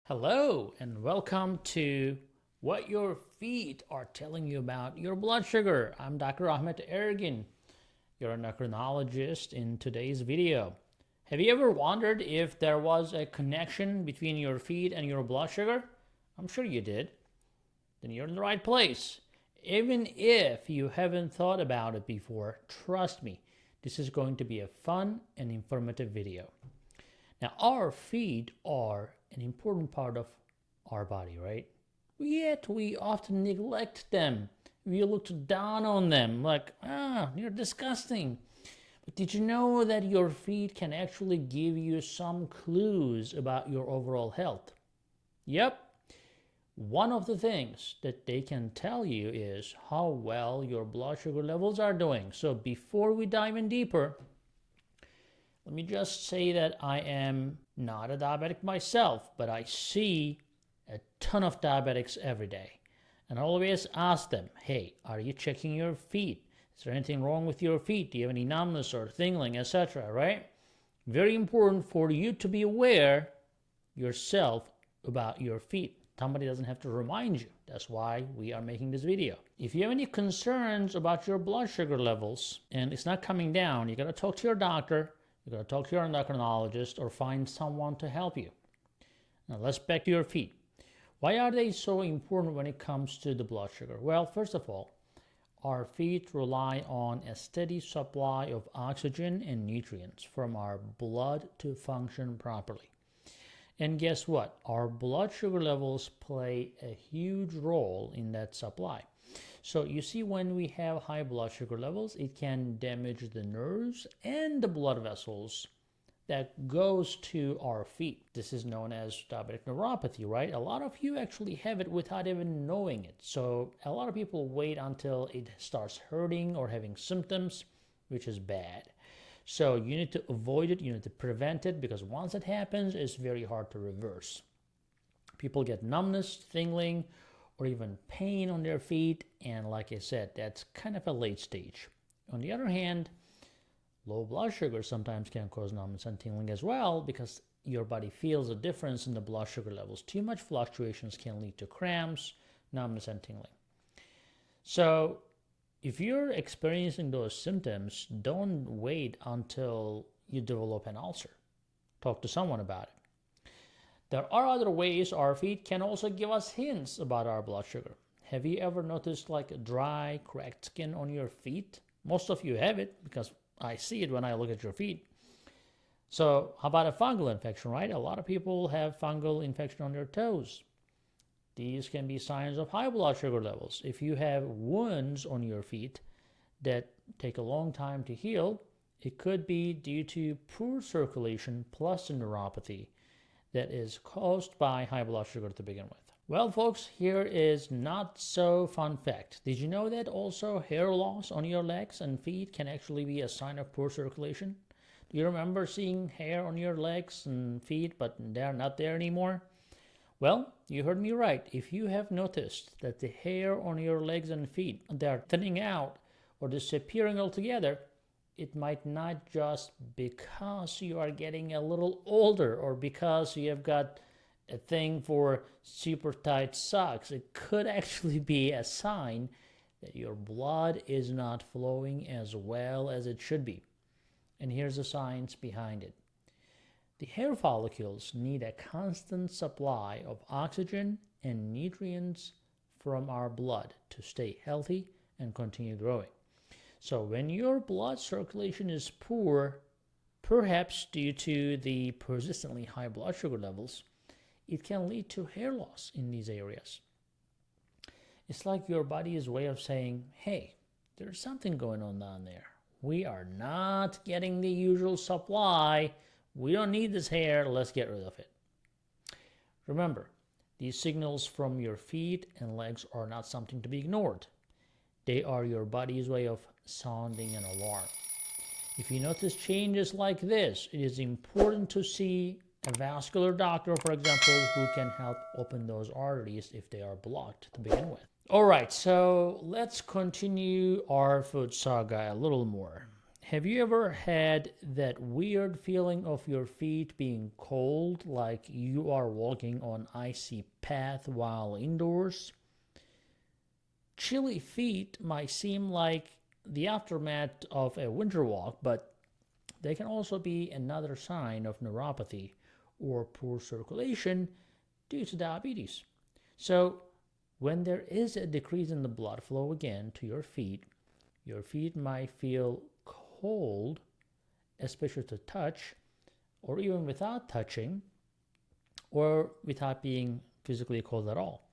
Hello, and welcome to What Your Feet Are Telling You About Your Blood Sugar. I'm Dr. Ahmed Ergin, your endocrinologist in today's video. Have you ever wondered if there was a connection between your feet and your blood sugar? I'm sure you did. Then you're in the right place. Even if you haven't thought about it before, trust me, this is going to be a fun and informative video. Now, our feet are an important part of our body, right? Yet we often neglect them. We look down on them like, you're disgusting. But did you know that your feet can actually give you some clues about your overall health? Yep. One of the things that they can tell you is how well your blood sugar levels are doing. So before we dive in deeper, let me just say that I am not a diabetic myself, but I see a ton of diabetics every day. And I always ask them, hey, are you checking your feet? Is there anything wrong with your feet? Do you have any numbness or tingling, etc., right? Very important for you to be aware yourself about your feet. Somebody doesn't have to remind you. That's why we are making this video. If you have any concerns about your blood sugar levels and it's not coming down, you got to talk to your doctor. You got to talk to your endocrinologist or find someone to help you. Now let's back to your feet. Why are they so important when it comes to the blood sugar? Well, first of all, our feet rely on a steady supply of oxygen and nutrients from our blood to function properly. And guess what? Our blood sugar levels play a huge role in that supply. So you see, when we have high blood sugar levels, it can damage the nerves and the blood vessels that goes to our feet. This is known as diabetic neuropathy, right? A lot of you actually have it without even knowing it. So a lot of people wait until it starts hurting or having symptoms, which is bad. So you need to avoid it, you need to prevent it, because once it happens, it's very hard to reverse. People get numbness, tingling, or even pain on their feet, and like I said, that's kind of a late stage. On the other hand, low blood sugar sometimes can cause numbness and tingling as well, because your body feels a difference in the blood sugar levels. Too much fluctuations can lead to cramps, numbness, and tingling. So if you're experiencing those symptoms, don't wait until you develop an ulcer. Talk to someone about it. There are other ways our feet can also give us hints about our blood sugar. Have you ever noticed like dry, cracked skin on your feet? Most of you have it, because I see it when I look at your feet. So how about a fungal infection, right? A lot of people have fungal infection on their toes. These can be signs of high blood sugar levels. If you have wounds on your feet that take a long time to heal, it could be due to poor circulation plus a neuropathy that is caused by high blood sugar to begin with. Well, folks, here is not so fun fact. Did you know that also hair loss on your legs and feet can actually be a sign of poor circulation? Do you remember seeing hair on your legs and feet, but they're not there anymore? Well, you heard me right. If you have noticed that the hair on your legs and feet, they're thinning out or disappearing altogether, it might not just because you are getting a little older or because you have got a thing for super tight socks. It could actually be a sign that your blood is not flowing as well as it should be. And here's the science behind it. The hair follicles need a constant supply of oxygen and nutrients from our blood to stay healthy and continue growing. So when your blood circulation is poor, perhaps due to the persistently high blood sugar levels, it can lead to hair loss in these areas. It's like your body's way of saying, hey, there's something going on down there. We are not getting the usual supply. We don't need this hair. Let's get rid of it. Remember, these signals from your feet and legs are not something to be ignored. They are your body's way of sounding an alarm. If you notice changes like this, it is important to see a vascular doctor, for example, who can help open those arteries if they are blocked to begin with. All right, so let's continue our food saga a little more. Have you ever had that weird feeling of your feet being cold, like you are walking on icy path while indoors? Chilly feet might seem like the aftermath of a winter walk, but they can also be another sign of neuropathy or poor circulation due to diabetes. So, when there is a decrease in the blood flow again to your feet might feel cold, especially to touch, or even without touching, or without being physically cold at all.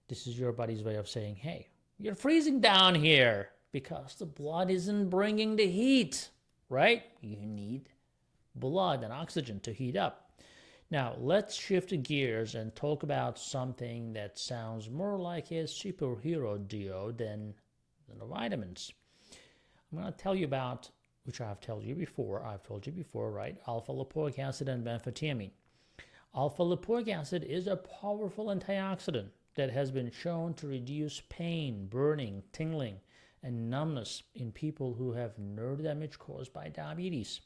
This is your body's way of saying, hey, you're freezing down here because the blood isn't bringing the heat, right? You need blood and oxygen to heat up. Now, let's shift gears and talk about something that sounds more like a superhero duo than the vitamins. I'm going to tell you about, which I've told you before, right? Alpha lipoic acid and benfotiamine. Alpha lipoic acid is a powerful antioxidant that has been shown to reduce pain, burning, tingling, and numbness in people who have nerve damage caused by diabetes.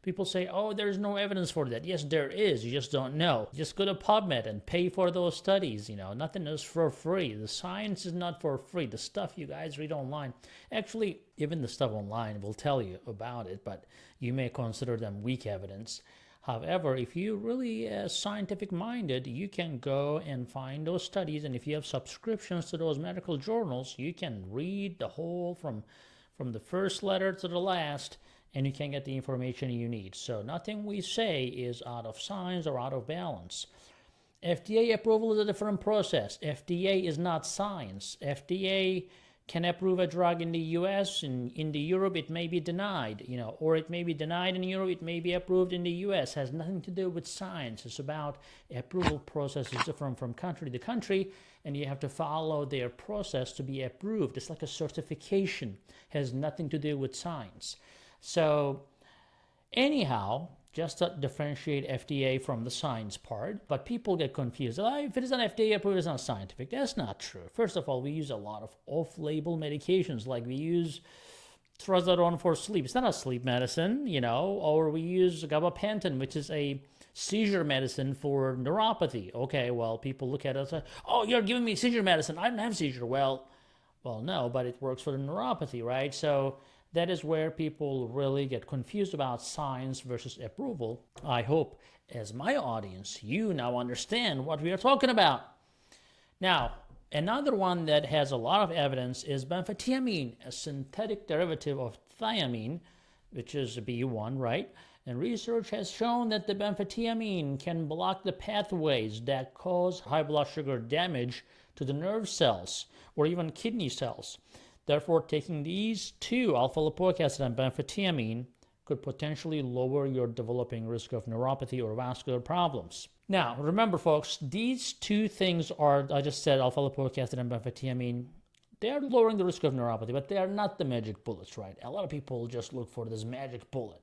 People say, oh, there's no evidence for that. Yes, there is. You just don't know. Just go to PubMed and pay for those studies. Nothing is for free. The science is not for free. The stuff you guys read online, actually, even the stuff online will tell you about it, but you may consider them weak evidence. However, if you're really scientific minded, you can go and find those studies, and if you have subscriptions to those medical journals, you can read the whole from the first letter to the last, and you can get the information you need. So nothing we say is out of science or out of balance. FDA approval is a different process. FDA is not science. FDA can approve a drug in the US, and in the Europe it may be denied, or it may be denied in Europe, it may be approved in the US. It has nothing to do with science. It's about approval process is different from country to country, and you have to follow their process to be approved. It's like a certification. It has nothing to do with science. So anyhow, just to differentiate FDA from the science part, but people get confused. If it is an FDA approved, it's not scientific. That's not true. First of all, we use a lot of off-label medications, like we use trazodone for sleep. It's not a sleep medicine, or we use gabapentin, which is a seizure medicine for neuropathy. Okay, well, people look at us and say, oh, you're giving me seizure medicine. I don't have seizure. Well, no, but it works for the neuropathy, right? So that is where people really get confused about science versus approval. I hope, as my audience, you now understand what we are talking about. Now, another one that has a lot of evidence is benfotiamine, a synthetic derivative of thiamine, which is B1, right? And research has shown that the benfotiamine can block the pathways that cause high blood sugar damage to the nerve cells or even kidney cells. Therefore, taking these two, alpha lipoic acid and benfotiamine, could potentially lower your developing risk of neuropathy or vascular problems. Now, remember, folks, these two things are, I just said, alpha lipoic acid and benfotiamine, they are lowering the risk of neuropathy, but they are not the magic bullets, right? A lot of people just look for this magic bullet.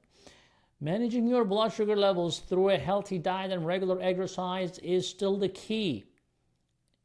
Managing your blood sugar levels through a healthy diet and regular exercise is still the key.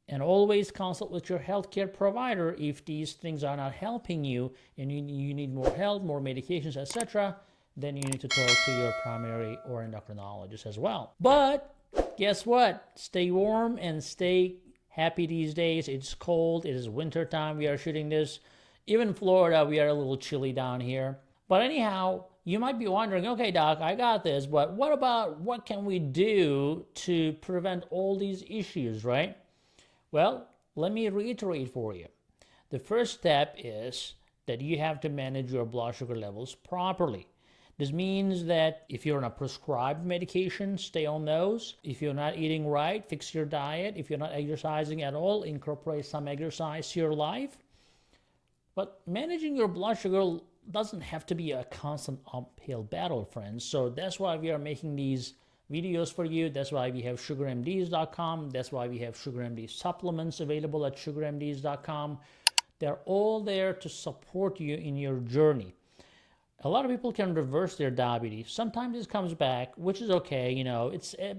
And always consult with your healthcare provider if these things are not helping you and you need more help, more medications, etc. Then you need to talk to your primary or endocrinologist as well. But guess what? Stay warm and stay happy these days. It's cold. It is winter time. We are shooting this. Even in Florida, we are a little chilly down here. But anyhow, you might be wondering, okay, doc, I got this, but what can we do to prevent all these issues, right? Well, let me reiterate for you. The first step is that you have to manage your blood sugar levels properly. This means that if you're on a prescribed medication, stay on those. If you're not eating right, fix your diet. If you're not exercising at all, incorporate some exercise to your life. But managing your blood sugar doesn't have to be a constant uphill battle, friends. So that's why we are making these videos for you. That's why we have SugarMDs.com. That's why we have SugarMD supplements available at SugarMDs.com. They're all there to support you in your journey. A lot of people can reverse their diabetes. Sometimes it comes back, which is okay,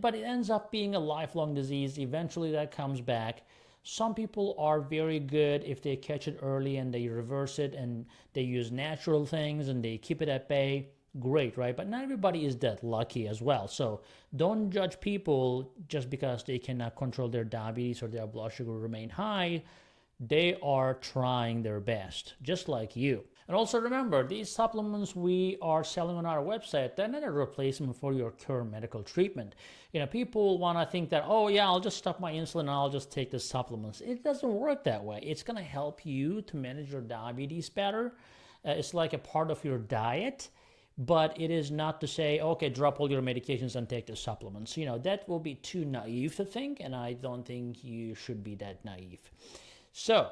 but it ends up being a lifelong disease. Eventually that comes back. Some people are very good if they catch it early and they reverse it and they use natural things and they keep it at bay. Great, right? But not everybody is that lucky as well. So don't judge people just because they cannot control their diabetes or their blood sugar remain high. They are trying their best, just like you. And also remember, these supplements we are selling on our website, they're not a replacement for your current medical treatment. People want to think that, oh yeah, I'll just stop my insulin and I'll just take the supplements. It doesn't work that way. It's going to help you to manage your diabetes better. It's like a part of your diet, but it is not to say, okay, drop all your medications and take the supplements. That will be too naive to think, and I don't think you should be that naive. So,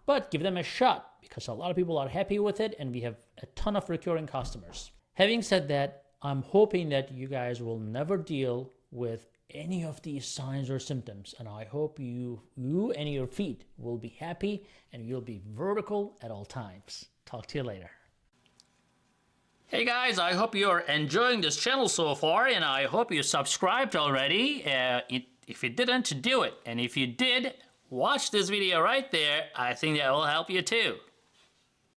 but give them a shot because a lot of people are happy with it and we have a ton of recurring customers. Having said that, I'm hoping that you guys will never deal with any of these signs or symptoms, and I hope you and your feet will be happy and you'll be vertical at all times. Talk to you later. Hey guys, I hope you're enjoying this channel so far, and I hope you subscribed already. If you didn't, do it. And if you did, watch this video right there. I think that will help you too.